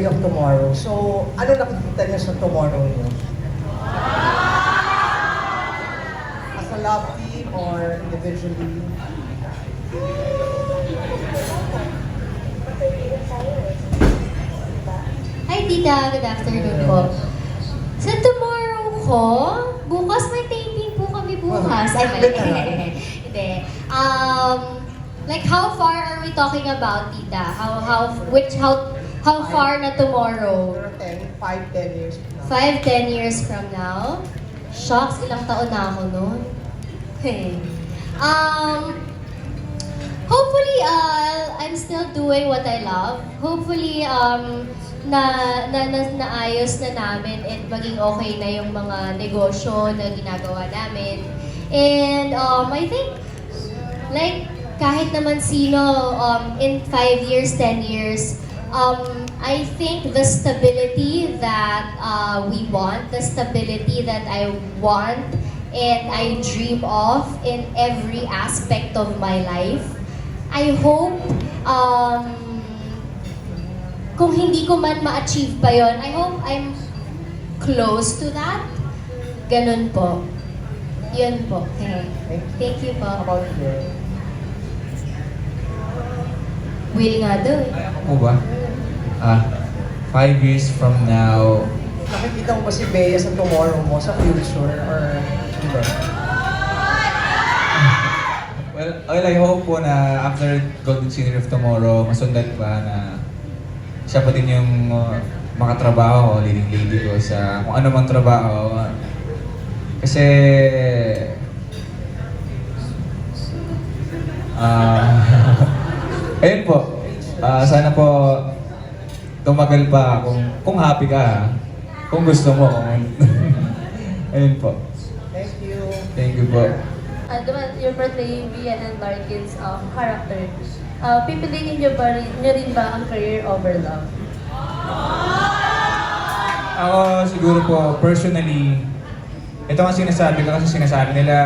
of tomorrow. So, ano nakikita niyo sa tomorrow niyo? As a love team or individually? Hi Tita, good afternoon po. Sa tomorrow ko, bukas may taping po kami bukas. Ay, mali. Hindi. Like how far are we talking about, Tita? How far na tomorrow? 5-10 years. 5-10 years from now? Shocks, ilang taon na ako noon. Hopefully, I'm still doing what I love. Hopefully, naayos na namin and maging okay na yung mga negosyo na ginagawa namin. And I think, like, kahit naman sino, in 5 years, 10 years, I think the stability that we want, the stability that I want and I dream of in every aspect of my life, I hope, kung hindi ko man ma-achieve pa yon, I hope I'm close to that. Ganun po. Yun po. Okay. Thank you po. How about you? Will nga daw eh. Ako ba? 5 years from now, Nakikita mo ba si Bea sa tomorrow mo, sa future, or hindi? well, I hope po na after Golden Scenery of Tomorrow, masundan pa na siya pa din yung makatrabaho, leading lady ko sa kung ano mang trabaho. Kasi, ayun po, sana po tumagal pa kung happy ka, kung gusto mo. Ayun po. Thank you. Thank you po. You're portraying Vian and Larkin's character. Pipiliin niyo rin ba ang career over love? Ako siguro po, personally, ito ang sinasabi ko kasi sinasabi nila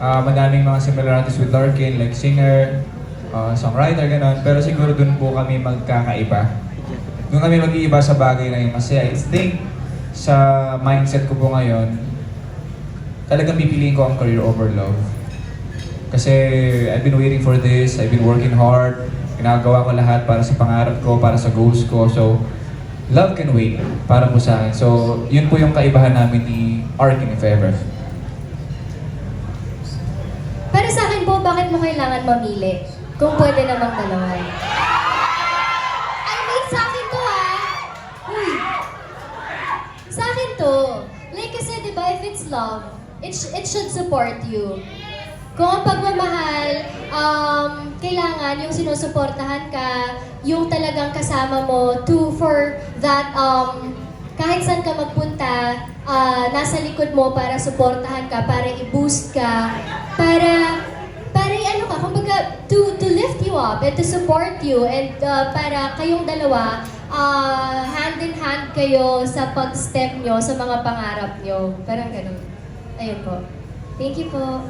madaming mga similarities with Larkin, like singer, songwriter, gano'n. Pero siguro dun po kami magkakaiba. Doon kami mag-iiba sa bagay na yun. Kasi I think sa mindset ko po ngayon, talagang pipiliin ko ang career over love. Kasi I've been waiting for this, I've been working hard, ginagawa ko lahat para sa pangarap ko, para sa goals ko. So, love can wait para po sa akin. So, yun po yung kaibahan namin ni Arkin, if ever. Para sa akin po, bakit mo kailangan mamili? Kung pwede namang dalawa. I mean, sa akin to ha. Uy. Sa akin to. Like kasi, di ba, if it's love, it should support you. Kung ang pagmamahal, kailangan yung sinusuportahan ka, yung talagang kasama mo for that, kahit saan ka magpunta, nasa likod mo para suportahan ka, para i-boost ka, para ano ka, kumbaga, to lift you up and to support you and para kayong dalawa, hand in hand kayo sa pag-step nyo sa mga pangarap nyo. Parang ganun. Ayun po. Thank you po.